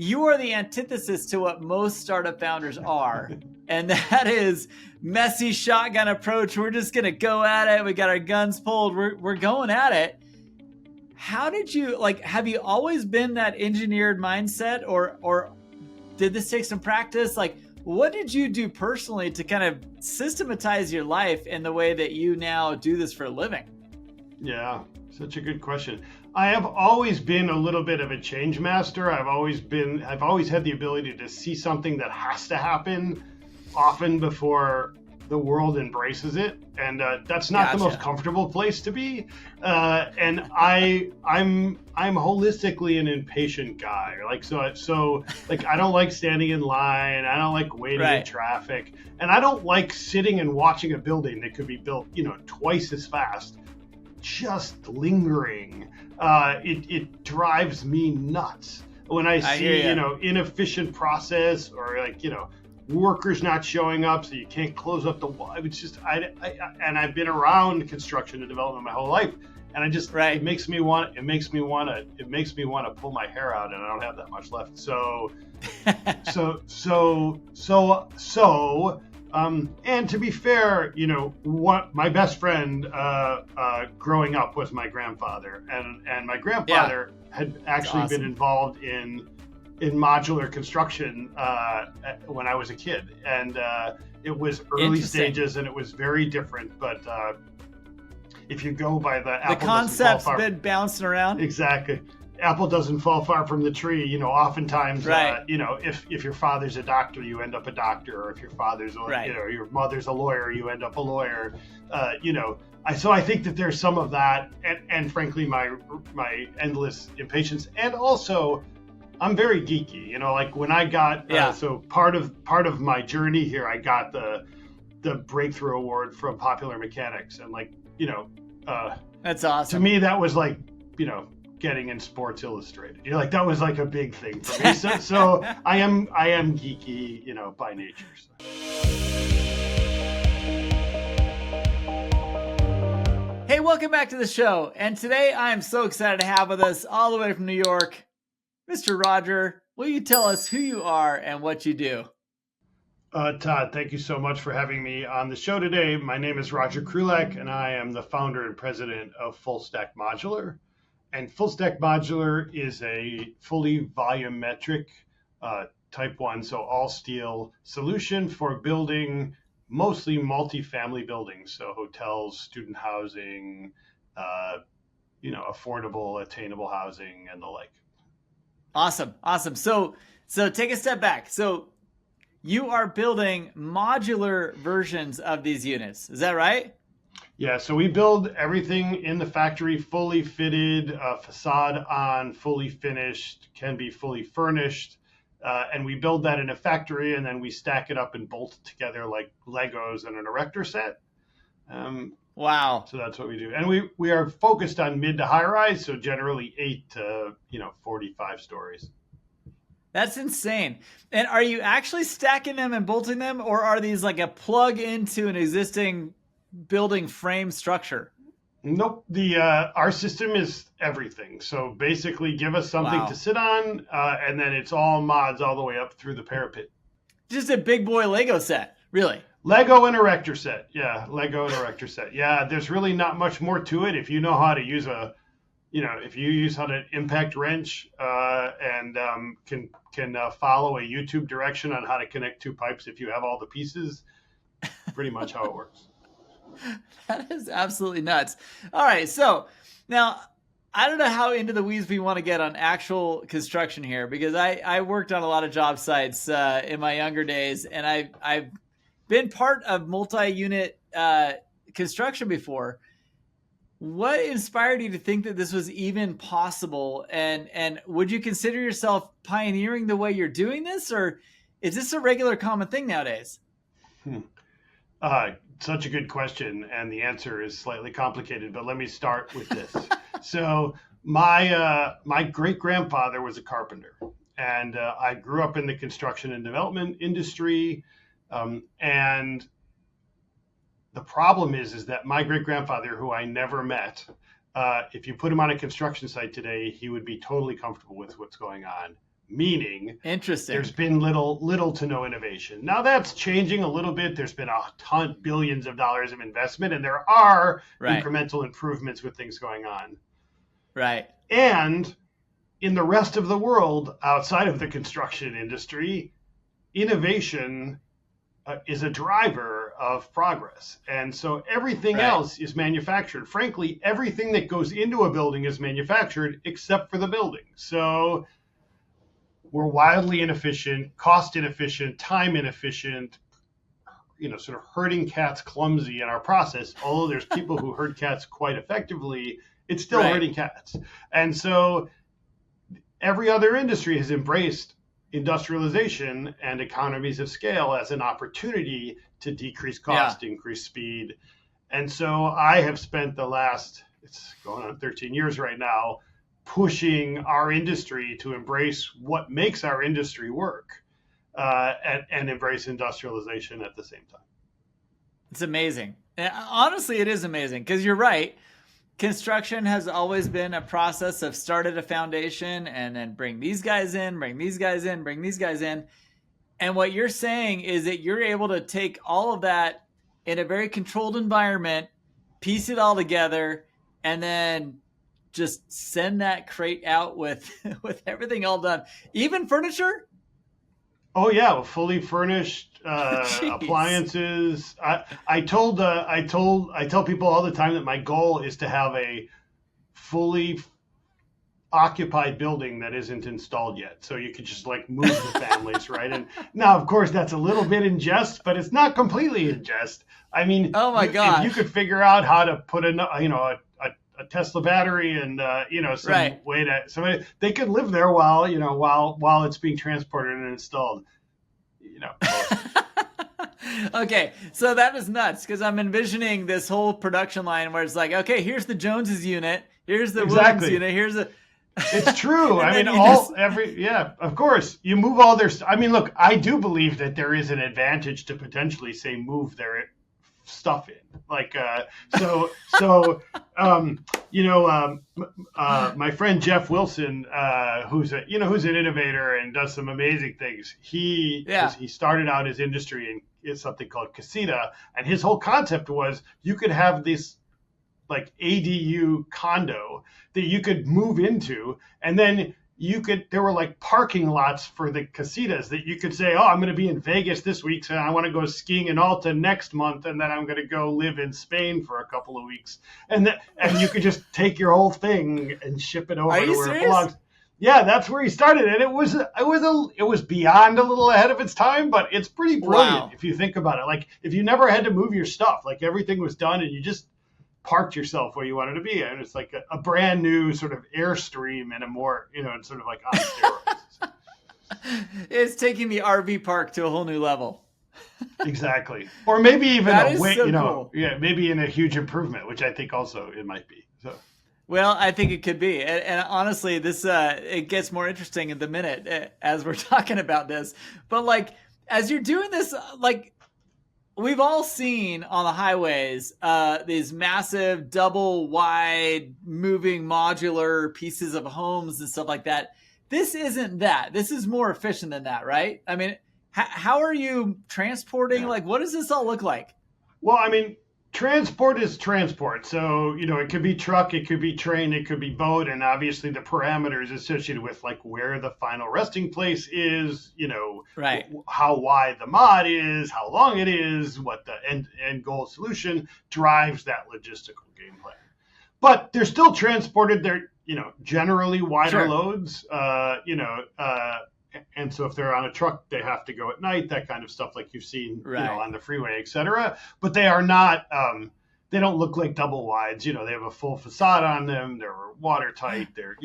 you are the antithesis to what most startup founders are. And that is messy shotgun approach. We're just going to go at it. We got our guns pulled. We're going at it. How did you, have you always been that engineered mindset or did this take some practice? What did you do personally to kind of systematize your life in the way that you now do this for a living? Yeah, such a good question. I have always been a little bit of a change master. I've always had the ability to see something that has to happen often before the world embraces it. And that's not the most comfortable place to be. And I'm holistically an impatient guy. So I don't like standing in line. I don't like waiting in traffic. And I don't like sitting and watching a building that could be built, twice as fast, just lingering. It drives me nuts when I see, inefficient process or workers not showing up, so you can't close up the wall. It's just and I've been around construction and development my whole life, and I just it makes me want to pull my hair out, and I don't have that much left. So and to be fair, what my best friend growing up was my grandfather, and my grandfather had actually been involved in modular construction when I was a kid, and it was early stages, and it was very different. But if you go by the concept's been bouncing around. Exactly, apple doesn't fall far from the tree. Oftentimes, if your father's a doctor, you end up a doctor, or if your father's, your mother's a lawyer, you end up a lawyer. So I think that there's some of that, and frankly, my endless impatience, and also, I'm very geeky, when I got, so part of my journey here, I got the breakthrough award from Popular Mechanics. And that's awesome. To me, that was getting in Sports Illustrated. That was a big thing for me. So I am geeky, by nature. So. Hey, welcome back to the show. And today I am so excited to have with us all the way from New York, Mr. Roger. Will you tell us who you are and what you do? Todd, thank you so much for having me on the show today. My name is Roger Krulak, and I am the founder and president of FullStack Modular. And FullStack Modular is a fully volumetric type 1, so all steel solution for building mostly multifamily buildings, so hotels, student housing, affordable, attainable housing, and the like. Awesome. So take a step back. So you are building modular versions of these units. Is that right? Yeah. So we build everything in the factory, fully fitted, facade on, fully finished, can be fully furnished. And we build that in a factory, and then we stack it up and bolt it together like Legos in an erector set. Wow. So that's what we do. And we are focused on mid to high rise, so generally 8 to 45 stories. That's insane. And are you actually stacking them and bolting them, or are these like a plug into an existing building frame structure? Nope. Our system is everything. So basically give us something to sit on, and then it's all mods all the way up through the parapet. Just a big boy Lego set, really. Lego and erector set. Yeah, Lego and erector set. Yeah, there's really not much more to it. If you know how to use if you use how to impact wrench and can follow a YouTube direction on how to connect two pipes if you have all the pieces, pretty much how it works. That is absolutely nuts. All right, so now I don't know how into the weeds we want to get on actual construction here, because I worked on a lot of job sites in my younger days, and I've been part of multi-unit construction before. What inspired you to think that this was even possible? And would you consider yourself pioneering the way you're doing this, or is this a regular common thing nowadays? Such a good question, and the answer is slightly complicated, but let me start with this. So my great-grandfather was a carpenter, and I grew up in the construction and development industry, and the problem is that my great-grandfather, who I never met, if you put him on a construction site today, he would be totally comfortable with what's going on. meaning Interesting. there's been little to no innovation. Now that's changing a little bit. There's been a ton, billions of dollars of investment, and there are incremental improvements with things going on. Right. And in the rest of the world, outside of the construction industry, innovation is a driver of progress. And so everything else is manufactured. Frankly, everything that goes into a building is manufactured except for the building. So we're wildly inefficient, cost inefficient, time inefficient, sort of herding cats clumsy in our process. Although there's people who herd cats quite effectively, it's still herding cats. And so every other industry has embraced industrialization and economies of scale as an opportunity to decrease cost, increase speed. And so I have spent the last, it's going on 13 years right now, pushing our industry to embrace what makes our industry work and embrace industrialization at the same time. It's amazing. And honestly, it is amazing because you're right. Construction has always been a process of start at a foundation and then bring these guys in, bring these guys in, bring these guys in. And what you're saying is that you're able to take all of that in a very controlled environment, piece it all together, and then just send that crate out with everything all done. Even furniture? Oh yeah, fully furnished appliances. I tell people all the time that my goal is to have a fully occupied building that isn't installed yet, so you could just like move the families, right? And now, of course, that's a little bit in jest, but it's not completely in jest. I mean, oh my gosh, if you could figure out how to put a Tesla battery and some way to somebody they could live there while it's being transported and installed. Okay, so that is nuts because I'm envisioning this whole production line where it's like, okay, here's the Joneses unit, here's the Williams unit, here's the. It's true. I mean, of course, you move all their. I mean, look, I do believe that there is an advantage to potentially say move their stuff in, like my friend Jeff Wilson, who's an innovator and does some amazing things. He started out his industry in something called Casita, and his whole concept was you could have this like ADU condo that you could move into, and then there were like parking lots for the casitas that you could say, oh, I'm going to be in Vegas this week, so I want to go skiing in Alta next month, and then I'm going to go live in Spain for a couple of weeks, and you could just take your whole thing and ship it over to where it belongs. Yeah, that's where he started, and it was beyond a little ahead of its time, but it's pretty brilliant if you think about it. Like if you never had to move your stuff, like everything was done, and you just parked yourself where you wanted to be, and it's like a brand new sort of Airstream and a more, and sort of like on steroids. It's taking the RV park to a whole new level. Exactly, or maybe even cool. maybe in a huge improvement, which I think also it might be. So. Well, I think it could be, and honestly, this it gets more interesting in the minute as we're talking about this. But like as you're doing this, like. We've all seen on the highways these massive double wide moving modular pieces of homes and stuff like that. This isn't that. This is more efficient than that, right? I mean, how are you transporting? Like, what does this all look like? Well, I mean, transport is transport. So, it could be truck, it could be train, it could be boat. And obviously the parameters associated with like where the final resting place is, how wide the mod is, how long it is, what the end goal solution drives that logistical gameplay. But they're still transported. They're, generally wider loads, and so if they're on a truck, they have to go at night, that kind of stuff like you've seen, on the freeway, et cetera. But they are not, they don't look like double wides. They have a full facade on them. They're watertight. They're,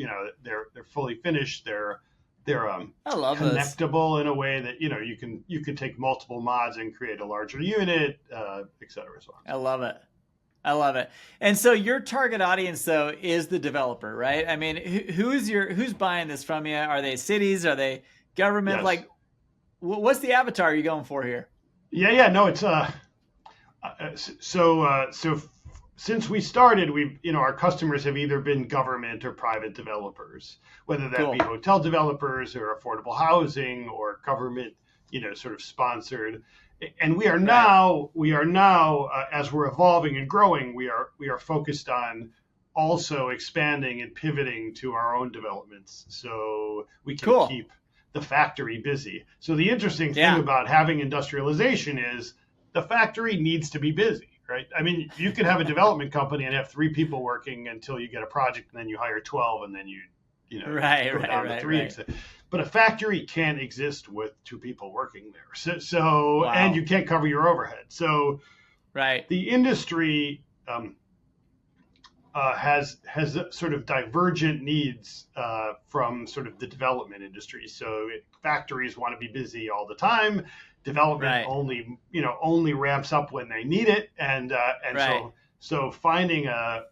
they're fully finished. They're connectable in a way that, you can take multiple mods and create a larger unit, et cetera. So on. I love it. And so your target audience, though, is the developer, right? I mean, who's buying this from you? Are they cities? Are they government? Yes. Like, what's the avatar you're going for here? Yeah. No, it's so since we started, our customers have either been government or private developers, whether that be hotel developers or affordable housing or government, sort of sponsored. And we are now, as we're evolving and growing, we are focused on also expanding and pivoting to our own developments so we can keep the factory busy. So the interesting thing about having industrialization is the factory needs to be busy. Right. I mean, you could have a development company and have 3 people working until you get a project, and then you hire 12, and then you go down to 3. Right. But a factory can't exist with 2 people working there. So and you can't cover your overhead. So the industry has sort of divergent needs from sort of the development industry. So factories want to be busy all the time. Development only ramps up when they need it, and so finding a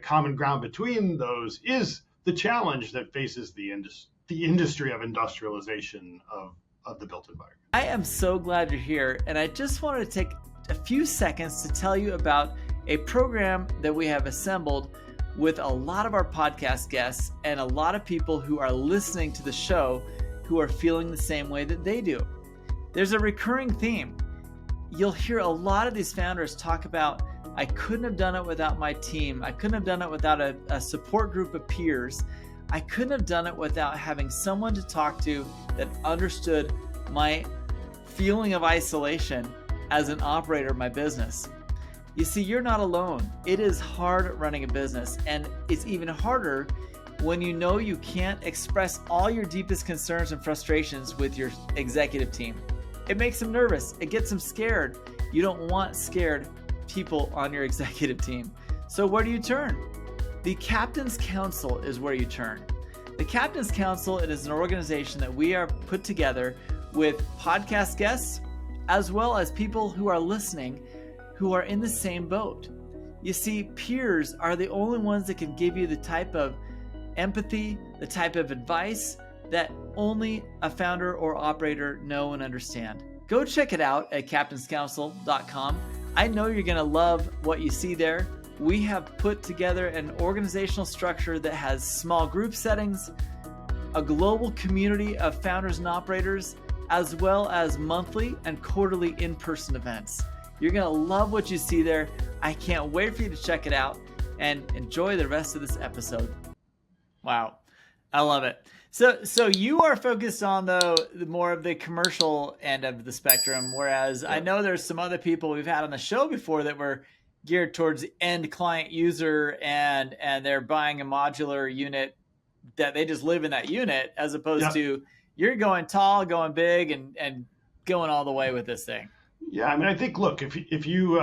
common ground between those is the challenge that faces the industry of industrialization of the built environment. I am so glad you're here, and I just wanted to take a few seconds to tell you about a program that we have assembled with a lot of our podcast guests and a lot of people who are listening to the show who are feeling the same way that they do. There's a recurring theme. You'll hear a lot of these founders talk about, I couldn't have done it without my team. I couldn't have done it without a support group of peers. I couldn't have done it without having someone to talk to that understood my feeling of isolation as an operator of my business. You see, you're not alone. It is hard running a business, and it's even harder when you know you can't express all your deepest concerns and frustrations with your executive team. It makes them nervous. It gets them scared. You don't want scared people on your executive team. So where do you turn? The Captain's Council is where you turn. The Captain's Council, it is an organization that we are put together with podcast guests, as well as people who are listening who are in the same boat. You see, peers are the only ones that can give you the type of empathy, the type of advice that only a founder or operator know and understand. Go check it out at captainscouncil.com. I know you're going to love what you see there. We have put together an organizational structure that has small group settings, a global community of founders and operators, as well as monthly and quarterly in-person events. You're going to love what you see there. I can't wait for you to check it out and enjoy the rest of this episode. Wow. I love it. So you are focused on the more of the commercial end of the spectrum, whereas I know there's some other people we've had on the show before that were geared towards the end client user and they're buying a modular unit that they just live in that unit, as opposed to you're going tall, going big, and going all the way with this thing. Yeah, I mean, I think, look, if you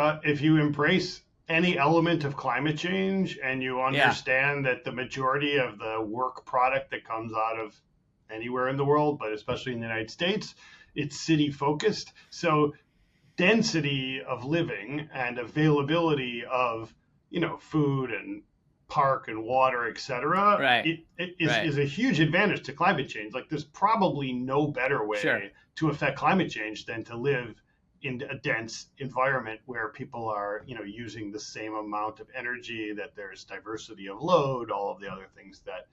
embrace any element of climate change and you understand that the majority of the work product that comes out of anywhere in the world, but especially in the United States, it's city focused. So density of living and availability of, food and park and water, et cetera, is a huge advantage to climate change. Like, there's probably no better way to affect climate change than to live in a dense environment where people are, using the same amount of energy, that there's diversity of load, all of the other things that,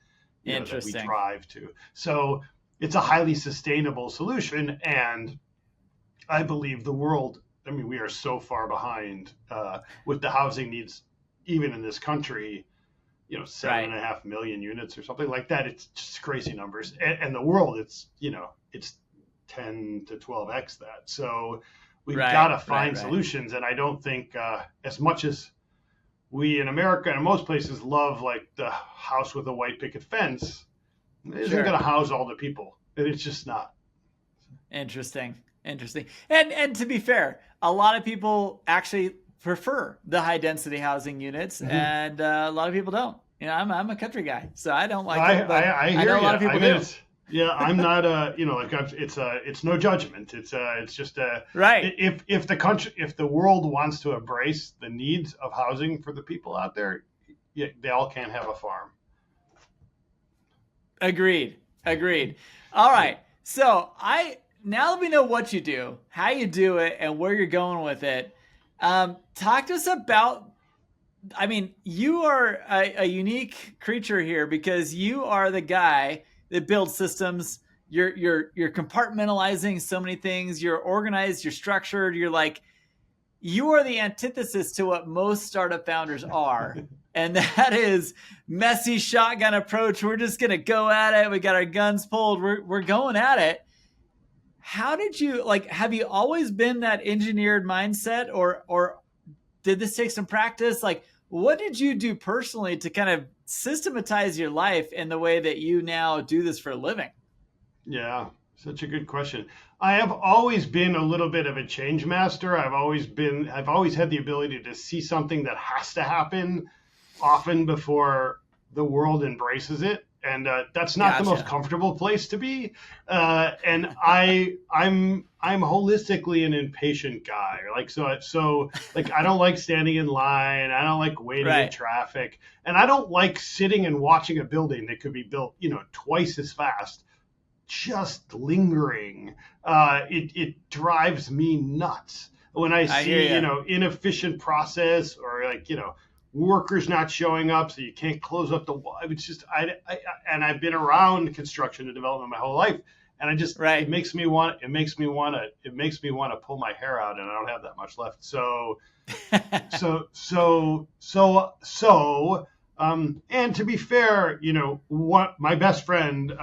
that we drive to. So it's a highly sustainable solution. And I believe the world, we are so far behind with the housing needs, even in this country, 7.5 million units or something like that. It's just crazy numbers. And the world, it's 10 to 12x that. So we've got to find solutions. And I don't think as much as we in America and most places love like the house with a white picket fence, it isn't going to house all the people. It's just not. Interesting. And to be fair, a lot of people actually prefer the high density housing units, and a lot of people don't. I'm a country guy, so I don't like it. But I hear know a lot of people do. Yeah, I'm not it's no judgment. It's just if the world wants to embrace the needs of housing for the people out there, they all can't have a farm. Agreed. All right. So now that we know what you do, how you do it, and where you're going with it, talk to us about I mean, you are a unique creature here because you are the guy that builds systems. You're compartmentalizing so many things. You're organized. You're structured. You're like, you are the antithesis to what most startup founders are. And that is messy shotgun approach. We're just going to go at it. We got our guns pulled. We're going at it. How did you have you always been that engineered mindset or did this take some practice? Like, what did you do personally to kind of systematize your life in the way that you now do this for a living? Yeah, such a good question. I have always been a little bit of a change master. I've always had the ability to see something that has to happen often before the world embraces it. And that's not the most comfortable place to be. And I'm holistically an impatient guy. Like I don't like standing in line. I don't like waiting in traffic, and I don't like sitting and watching a building that could be built, twice as fast, just lingering. It drives me nuts when I see inefficient process or workers not showing up, so you can't close up the wall. It's just and I've been around construction and development my whole life, and it makes me want to pull my hair out, and I don't have that much left. And to be fair, what my best friend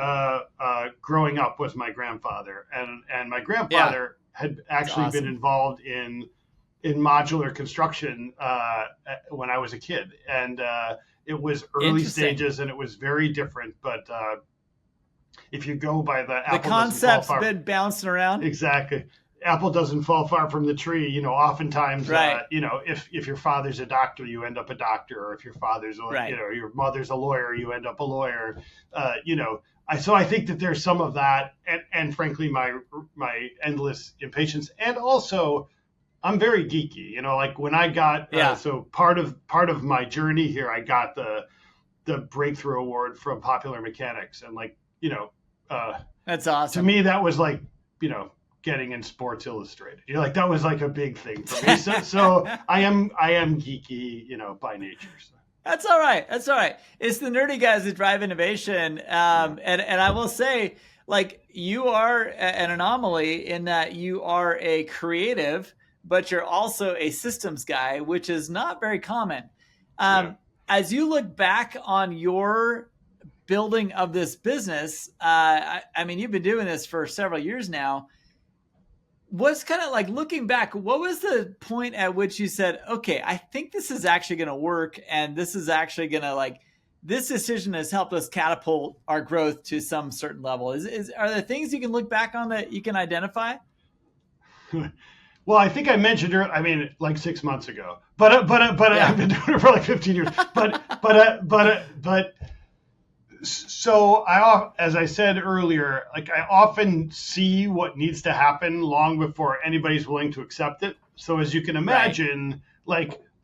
growing up was my grandfather, and my grandfather had actually been involved in modular construction when I was a kid, and it was early stages, and it was very different. But if you go by the concept's been bouncing around, exactly. Apple doesn't fall far from the tree. Oftentimes, if your father's a doctor, you end up a doctor, or if your father's, your mother's a lawyer, you end up a lawyer. So I think that there's some of that, and frankly, my endless impatience, and also I'm very geeky. Like when I got so part of my journey here, I got the breakthrough award from Popular Mechanics, and that's awesome. To me, that was like getting in Sports Illustrated. That was like a big thing for me. So I am geeky, by nature. So. That's all right. That's all right. It's the nerdy guys that drive innovation. And I will say, you are an anomaly in that you are a creative, but you're also a systems guy, which is not very common. As you look back on your building of this business, I mean, you've been doing this for several years now. What's kind of like looking back, what was the point at which you said, okay, I think this is actually going to work, and this is actually going to this decision has helped us catapult our growth to some certain level? Are there things you can look back on that you can identify? Well, I think I mentioned her. I mean, 6 months ago, but I've been doing it for 15 years. So as I said earlier, I often see what needs to happen long before anybody's willing to accept it. So as you can imagine,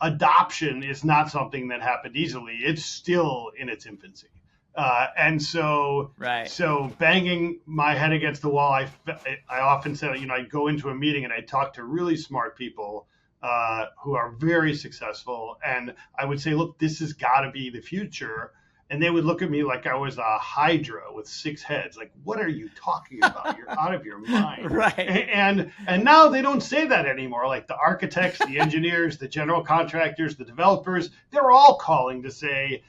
adoption is not something that happened easily. It's still in its infancy. So banging my head against the wall, I often said, I go into a meeting and I talk to really smart people who are very successful. And I would say, look, this has got to be the future. And they would look at me like I was a hydra with 6 heads. Like, what are you talking about? You're out of your mind. And now they don't say that anymore. Like the architects, the engineers, the general contractors, the developers, they're all calling to say,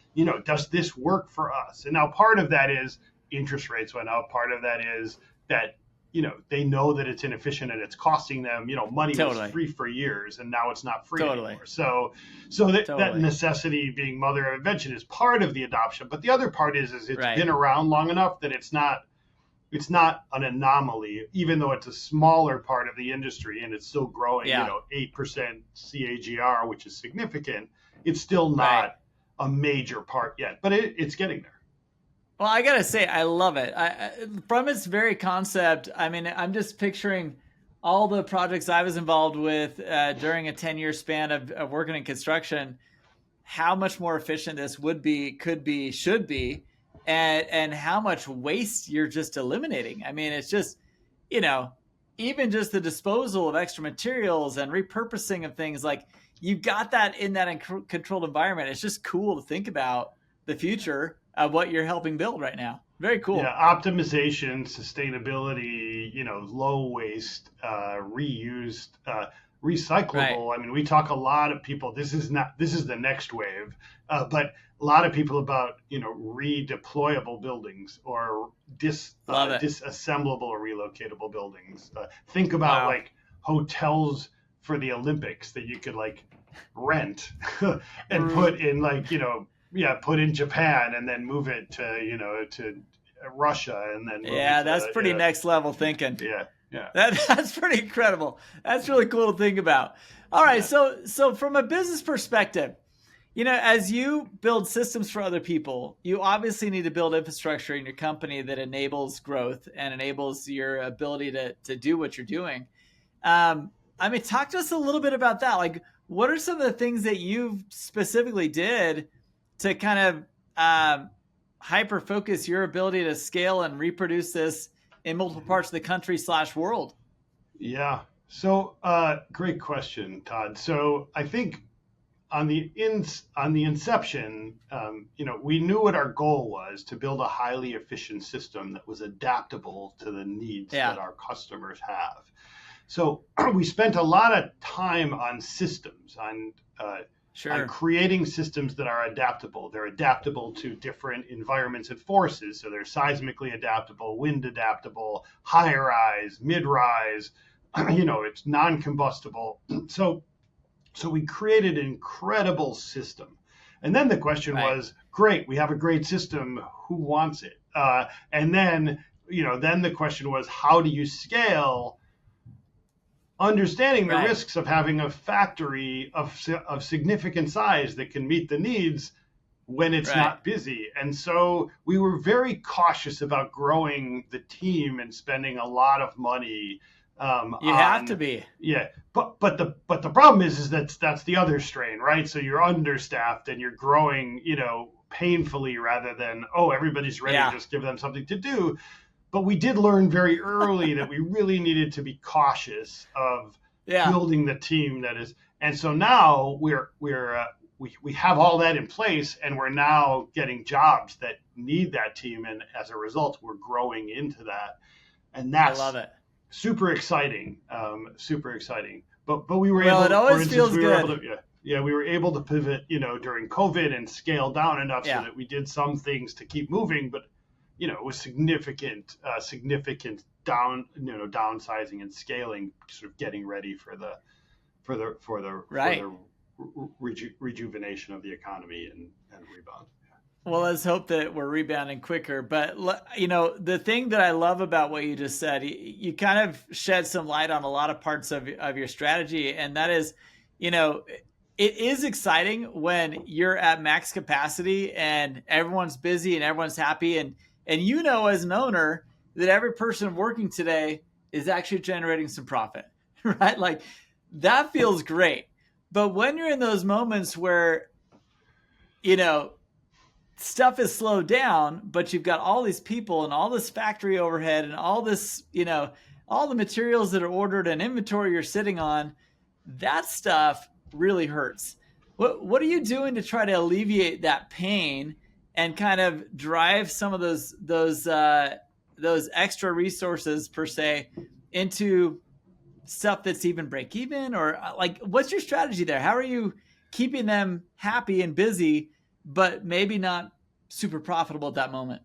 does this work for us? And now part of that is interest rates went up. Part of that is that, they know that it's inefficient and it's costing them, money was free for years and now it's not free anymore. So that necessity being mother of invention is part of the adoption. But the other part is it's been around long enough that it's not an anomaly, even though it's a smaller part of the industry and it's still growing, 8% CAGR, which is significant. It's still not a major part yet, but it's getting there. Well, I got to say, I love it. From its very concept, I mean, I'm just picturing all the projects I was involved with during a 10-year span of working in construction, how much more efficient this would be, could be, should be, and how much waste you're just eliminating. I mean, it's just, even just the disposal of extra materials and repurposing of things, like you've got that in that controlled environment. It's just cool to think about the future of what you're helping build right now. Very cool. Yeah, optimization, sustainability, low waste, reused, Right. recyclable. I mean, we talk a lot of people. This is the next wave, but a lot of people about redeployable buildings or Love it. disassemblable or relocatable buildings. Think about Wow. like hotels for the Olympics that you could like rent and R- put in put in Japan and then move it to Russia and then move Yeah, it that's pretty to next level thinking. yeah, yeah, That's pretty incredible. That's really cool to think about. All right, yeah. so from a business perspective, as you build systems for other people, you obviously need to build infrastructure in your company that enables growth and enables your ability to do what you're doing. I mean, talk to us a little bit about that. Like, what are some of the things that you specifically did to kind of hyper focus your ability to scale and reproduce this in multiple parts of the country / world? Yeah. So, great question, Todd. So, I think on the inception, we knew what our goal was to build a highly efficient system that was adaptable to the needs Yeah, that our customers have. So, we spent a lot of time on systems, on sure. creating systems that are adaptable. They're adaptable to different environments and forces. So they're seismically adaptable, wind adaptable, high rise, mid rise. It's non-combustible. So we created an incredible system. And then the question Right. was, great, we have a great system. Who wants it? And then the question was, how do you scale? Understanding the Right. risks of having a factory of significant size that can meet the needs when it's Right. not busy. And so we were very cautious about growing the team and spending a lot of money You have to on be. yeah. But the problem is that's the other strain, right? So you're understaffed and you're growing, painfully rather than, oh, everybody's ready, Yeah. just give them something to do. But we did learn very early that we really needed to be cautious of Yeah. building the team that is. And so now we have all that in place, and we're now getting jobs that need that team, and as a result, we're growing into that, and I love that's it. super exciting, super exciting. But we were Well, it able, for always instance, feels we were able good. to we were able to pivot, during COVID and scale down enough so Yeah. that we did some things to keep moving, but it was significant downsizing and scaling, sort of getting ready for the Right. rejuvenation of the economy and rebound. Well, let's hope that we're rebounding quicker. But the thing that I love about what you just said, you kind of shed some light on a lot of parts of your strategy, and that is, it is exciting when you're at max capacity and everyone's busy and everyone's happy, and as an owner that every person working today is actually generating some profit, right? Like that feels great. But when you're in those moments where you know stuff is slowed down, but you've got all these people and all this factory overhead and all this, all the materials that are ordered and inventory you're sitting on, that stuff really hurts. What are you doing to try to alleviate that pain and kind of drive some of those extra resources per se into stuff that's even break even, or like what's your strategy there? How are you keeping them happy and busy but maybe not super profitable at that moment?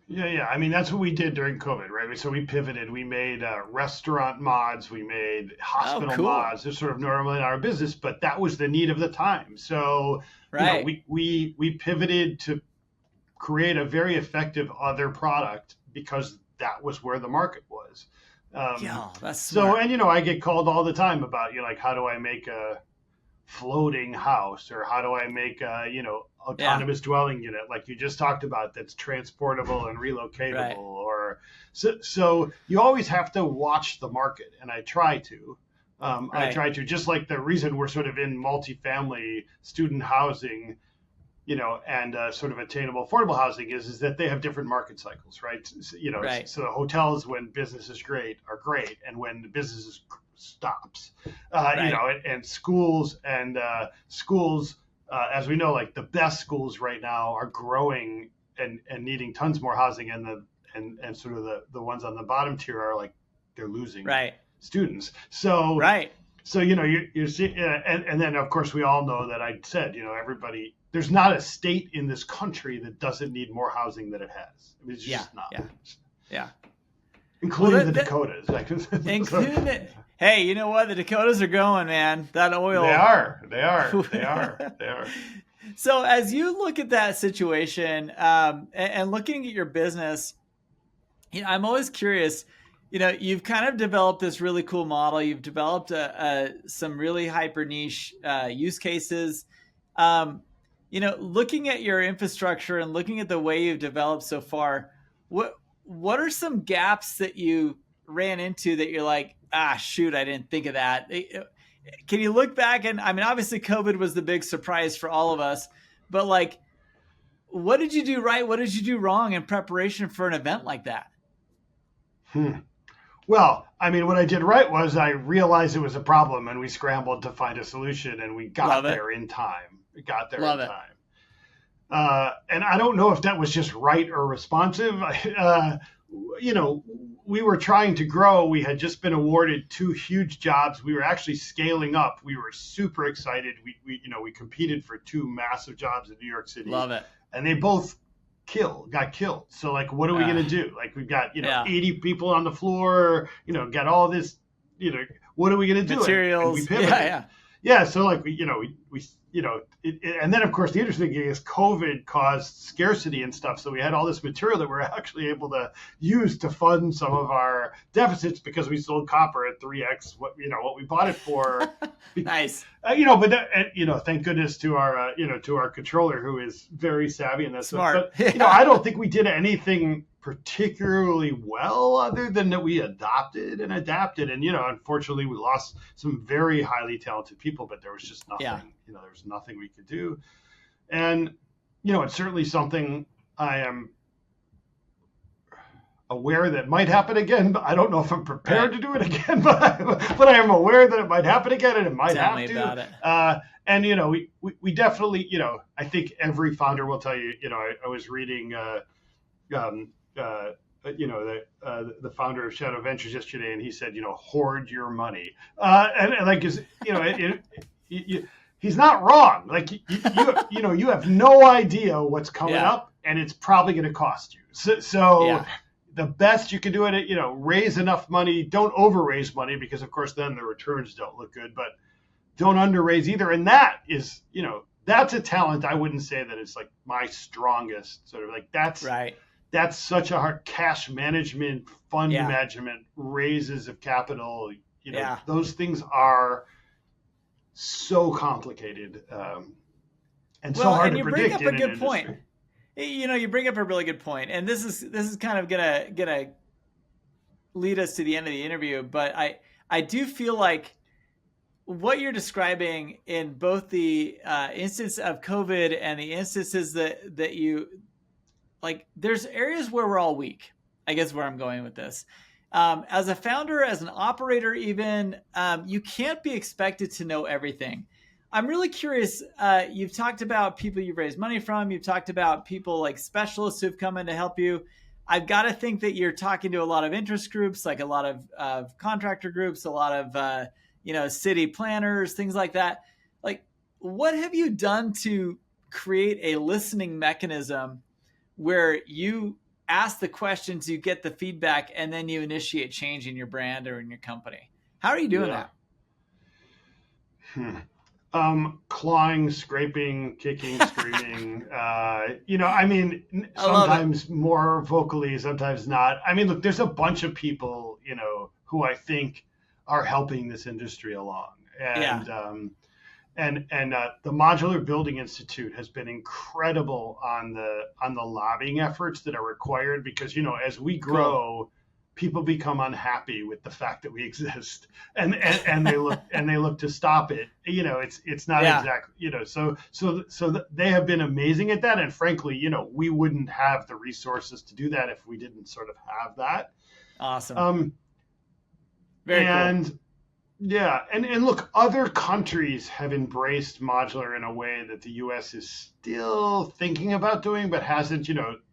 Yeah. I mean, that's what we did during COVID, right? So we pivoted. We made restaurant mods. We made Oh, hospital cool. mods. They're sort of normal in our business, but that was the need of the time. So, Right. we pivoted to create a very effective other product because that was where the market was. Yeah, that's So, smart. and I get called all the time about like how do I make a floating house, or how do I make a Yeah. autonomous dwelling unit like you just talked about that's transportable and relocatable, Right. or so you always have to watch the market, and I try to. I Right. try to, just like the reason we're sort of in multifamily student housing and sort of attainable affordable housing is that they have different market cycles, right? Right. So hotels, when business is great, are great, and when the business stops, Right. and schools as we know, like the best schools right now are growing and needing tons more housing, and sort of the ones on the bottom tier are like they're losing Right. students. So Right. you're seeing, and then of course we all know that I said, everybody, there's not a state in this country that doesn't need more housing than it has. I mean, it's Yeah. just not. Yeah. Yeah. Including Well, the Dakotas. including it. Hey, you know what? The Dakotas are going, man. That oil. They are. So as you look at that situation, and looking at your business, I'm always curious. You've kind of developed this really cool model. You've developed some really hyper niche use cases. Looking at your infrastructure and looking at the way you've developed so far, what are some gaps that you ran into that you're like, shoot, I didn't think of that? Can you look back? And I mean, obviously COVID was the big surprise for all of us, but like, what did you do right? What did you do wrong in preparation for an event like that? Well, I mean, what I did right was I realized it was a problem, and we scrambled to find a solution, and we got there in time. Love it. And I don't know if that was just right or responsive. We were trying to grow. We had just been awarded 2 huge jobs. We were actually scaling up. We were super excited. We competed for 2 massive jobs in New York City. Love it. And they both got killed. So like, what are we going to do? Like, we've got, 80 people on the floor, got all this, what are we going to do? Materials. And we pivoted. Yeah. So like, and then of course the interesting thing is COVID caused scarcity and stuff. So we had all this material that we're actually able to use to fund some of our deficits because we sold copper at 3x what we bought it for. Nice. But thank goodness to our controller, who is very savvy in that Smart. stuff. But I don't think we did anything particularly well, other than that we adopted and adapted. And unfortunately we lost some very highly talented people, but there was just nothing. Yeah. There was nothing we could do. And it's certainly something I am aware that might happen again, but I don't know if I'm prepared to do it again. But I am aware that it might happen again, and it might Tell have me to. About it. And we definitely, I think every founder will tell you. I was reading the founder of Shadow Ventures yesterday, and he said, hoard your money. And like, he's not wrong. Like, you have no idea what's coming up, and it's probably going to cost you. So the best you can do it, raise enough money. Don't over raise money, because of course then the returns don't look good, but don't under raise either. And that is, that's a talent. I wouldn't say that it's like my strongest sort of, like, that's right. That's such a hard cash management, fund management, raises of capital. Those things are so complicated and so hard to predict. You bring up a good point. You bring up a really good point, and this is kind of gonna lead us to the end of the interview. But I do feel like what you're describing in both the instance of COVID and the instances that you. Like, there's areas where we're all weak, I guess, where I'm going with this. As a founder, as an operator even, you can't be expected to know everything. I'm really curious. You've talked about people you've raised money from. You've talked about people like specialists who've come in to help you. I've got to think that you're talking to a lot of interest groups, like a lot of contractor groups, a lot of, city planners, things like that. Like, what have you done to create a listening mechanism where you ask the questions, you get the feedback, and then you initiate change in your brand or in your company? How are you doing that? Clawing, scraping, kicking, screaming. Sometimes more vocally, sometimes not. I mean, look, there's a bunch of people, who I think are helping this industry along. And the Modular Building Institute has been incredible on the lobbying efforts that are required, because as we grow, people become unhappy with the fact that we exist, and they look to stop it. It's not Yeah. exactly, they have been amazing at that, and frankly, we wouldn't have the resources to do that if we didn't sort of have that. Awesome. Very and cool. yeah, and look, other countries have embraced modular in a way that the U.S. is still thinking about doing, but hasn't.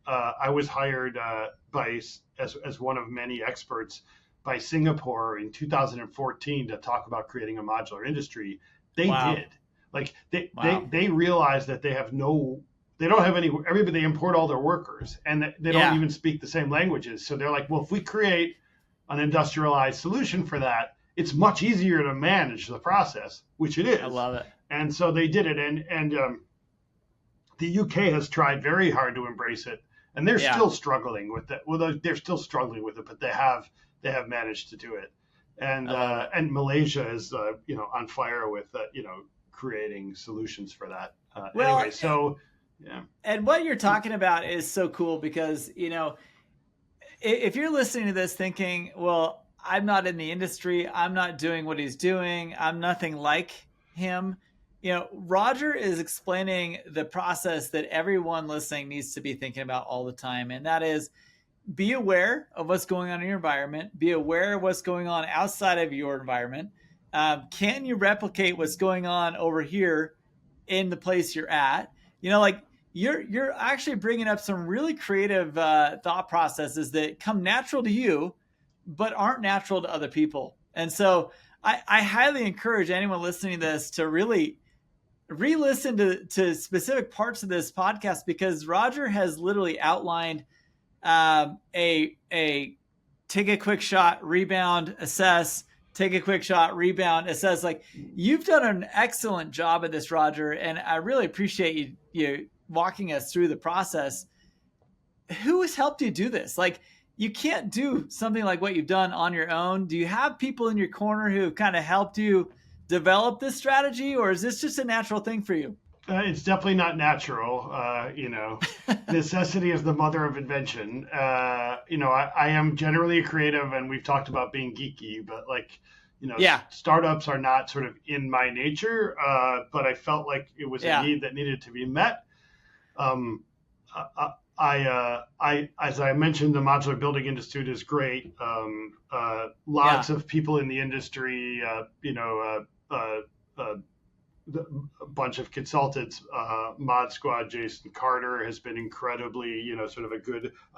I was hired as one of many experts by Singapore in 2014 to talk about creating a modular industry. They Wow. did. Like Wow. they realized that they don't have any. Everybody, they import all their workers, and they don't Yeah. even speak the same languages. So they're like, well, if we create an industrialized solution for that, it's much easier to manage the process, which it I is. love it. And so they did it, and the UK has tried very hard to embrace it, and they're Yeah. still struggling with it. Well, they're still struggling with it, but they have managed to do it. And I love it. Malaysia is on fire with creating solutions for that. Well, Anyway, so yeah. and what you're talking about is so cool because, if you're listening to this thinking, well, I'm not in the industry, I'm not doing what he's doing, I'm nothing like him. Roger is explaining the process that everyone listening needs to be thinking about all the time. And that is, be aware of what's going on in your environment, be aware of what's going on outside of your environment. Can you replicate what's going on over here in the place you're at? Like you're actually bringing up some really creative thought processes that come natural to you, but aren't natural to other people. And so I highly encourage anyone listening to this to really re-listen to specific parts of this podcast, because Roger has literally outlined a take a quick shot, rebound, assess, take a quick shot, rebound, assess. Like, you've done an excellent job at this, Roger, and I really appreciate you walking us through the process. Who has helped you do this? Like, you can't do something like what you've done on your own. Do you have people in your corner who have kind of helped you develop this strategy, or is this just a natural thing for you? It's definitely not natural. Necessity is the mother of invention. I am generally a creative, and we've talked about being geeky, but Yeah. startups are not sort of in my nature. But I felt like it was a need that needed to be met. As I mentioned, the Modular Building Institute is great. Lots of people in the industry, a bunch of consultants, Mod Squad. Jason Carter has been incredibly, sort of a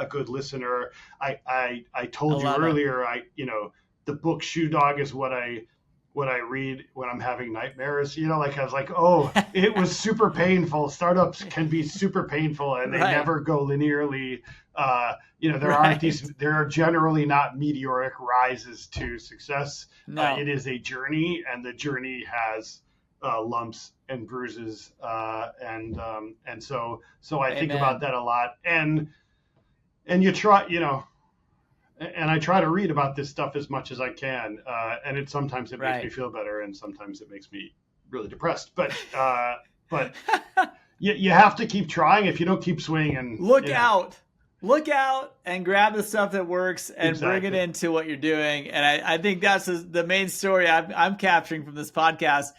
good listener. I told you earlier, the book Shoe Dog is what I read when I'm having nightmares. I was like, oh, it was super painful. Startups can be super painful, and they never go linearly. There are generally not meteoric rises to success. No. It is a journey, and the journey has lumps and bruises, and so I think about that a lot, and you try, and I try to read about this stuff as much as I can, and sometimes it makes me feel better, and sometimes it makes me really depressed, but you have to keep trying. If you don't keep swinging, look out and grab the stuff that works and bring it into what you're doing. And I think that's the main story I'm capturing from this podcast.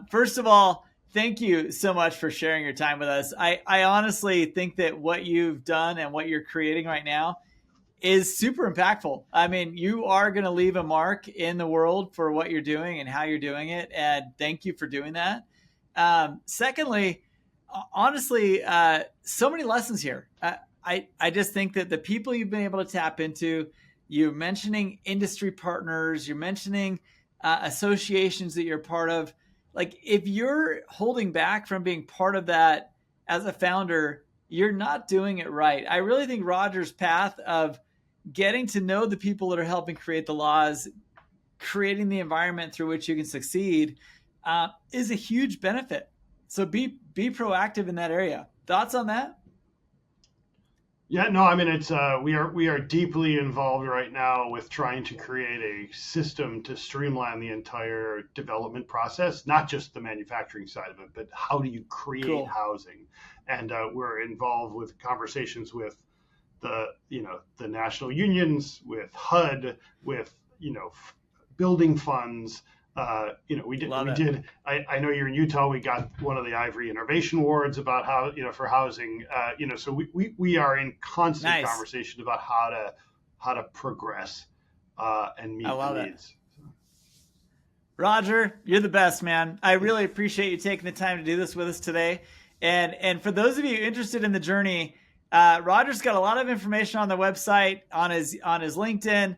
First of all, thank you so much for sharing your time with us. I honestly think that what you've done and what you're creating right now is super impactful. I mean, you are going to leave a mark in the world for what you're doing and how you're doing it. And thank you for doing that. Secondly, honestly, so many lessons here. I just think that the people you've been able to tap into, you're mentioning industry partners, you're mentioning associations that you're part of. Like, if you're holding back from being part of that as a founder, you're not doing it right. I really think Roger's path of getting to know the people that are helping create the laws, creating the environment through which you can succeed, is a huge benefit. So be proactive in that area. Thoughts on that? Yeah, no, I mean, it's we are deeply involved right now with trying to create a system to streamline the entire development process, not just the manufacturing side of it, but how do you create housing? And we're involved with conversations with the national unions, with HUD, with building funds. We did. I know you're in Utah. We got one of the Ivory Innovation Awards about how for housing. So we are in constant conversation about how to progress and meet the needs. Roger, you're the best, man. I really appreciate you taking the time to do this with us today. And for those of you interested in the journey, Roger's got a lot of information on the website, on his LinkedIn.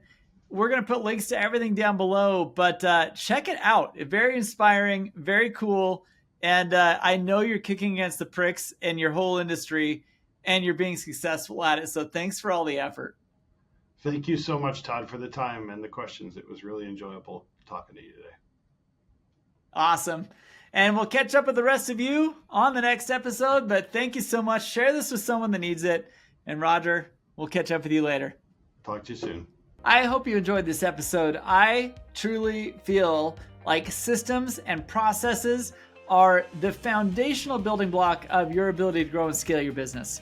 We're going to put links to everything down below, but check it out. Very inspiring, very cool. And I know you're kicking against the pricks in your whole industry, and you're being successful at it. So thanks for all the effort. Thank you so much, Todd, for the time and the questions. It was really enjoyable talking to you today. Awesome. And we'll catch up with the rest of you on the next episode. But thank you so much. Share this with someone that needs it. And Roger, we'll catch up with you later. Talk to you soon. I hope you enjoyed this episode. I truly feel like systems and processes are the foundational building block of your ability to grow and scale your business.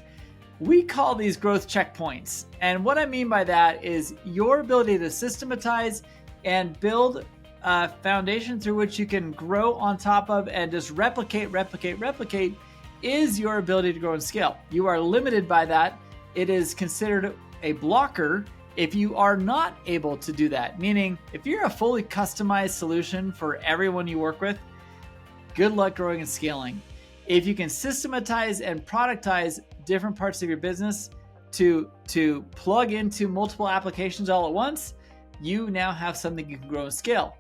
We call these growth checkpoints. And what I mean by that is your ability to systematize and build a foundation through which you can grow on top of and just replicate is your ability to grow and scale. You are limited by that. It is considered a blocker if you are not able to do that. Meaning, if you're a fully customized solution for everyone you work with, good luck growing and scaling. If you can systematize and productize different parts of your business to plug into multiple applications all at once, you now have something you can grow and scale.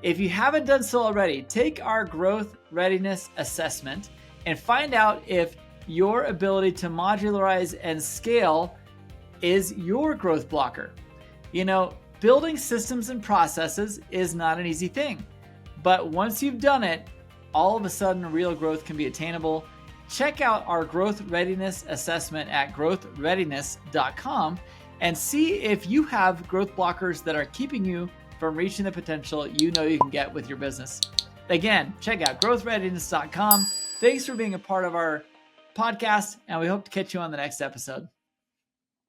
If you haven't done so already, take our growth readiness assessment and find out if your ability to modularize and scale is your growth blocker. Building systems and processes is not an easy thing, but once you've done it, all of a sudden real growth can be attainable. Check out our growth readiness assessment at growthreadiness.com and see if you have growth blockers that are keeping you from reaching the potential you know you can get with your business. Again, check out growthreadiness.com. Thanks for being a part of our podcast, and we hope to catch you on the next episode.